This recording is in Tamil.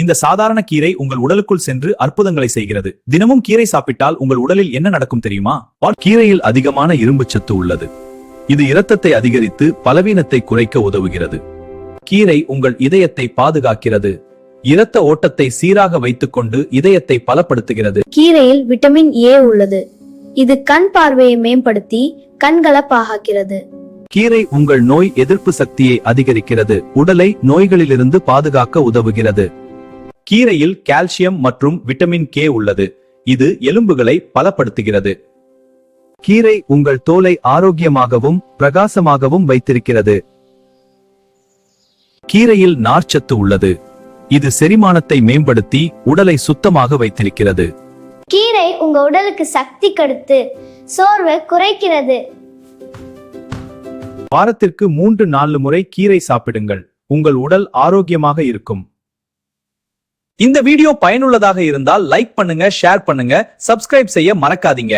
இந்த சாதாரண கீரை உங்கள் உடலுக்குள் சென்று அற்புதங்களை செய்கிறது. தினமும் கீரை சாப்பிட்டால் உங்கள் உடலில் என்ன நடக்கும் தெரியுமா? கீரையில் அதிகமான இரும்பு சத்து உள்ளது. இது இரத்தத்தை அதிகரித்து பலவீனத்தை குறைக்க உதவுகிறது. கீரை உங்கள் இதயத்தை பாதுகாக்கிறது. இரத்த ஓட்டத்தை சீராக வைத்துக் கொண்டு இதயத்தை பலப்படுத்துகிறது. கீரையில் விட்டமின் ஏ உள்ளது. இது கண் பார்வையை மேம்படுத்தி கண்களை பாகாக்கிறது. கீரை உங்கள் நோய் எதிர்ப்பு சக்தியை அதிகரிக்கிறது. உடலை நோய்களிலிருந்து பாதுகாக்க உதவுகிறது. கீரையில் கால்சியம் மற்றும் விட்டமின் கே உள்ளது. இது எலும்புகளை பலப்படுத்துகிறது. கீரை உங்கள் தோலை ஆரோக்கியமாகவும் பிரகாசமாகவும் வைத்திருக்கிறது. கீரையில் நார்ச்சத்து உள்ளது. இது செரிமானத்தை மேம்படுத்தி உடலை சுத்தமாக வைத்திருக்கிறது. கீரை உங்க உடலுக்கு சக்தி கொடுத்து சோர்வை குறைக்கிறது. வாரத்திற்கு 3-4 முறை கீரை சாப்பிடுங்கள். உங்கள் உடல் ஆரோக்கியமாக இருக்கும். இந்த வீடியோ பயனுள்ளதாக இருந்தால் லைக் பண்ணுங்க, ஷேர் பண்ணுங்க, சப்ஸ்கிரைப் செய்ய மறக்காதீங்க.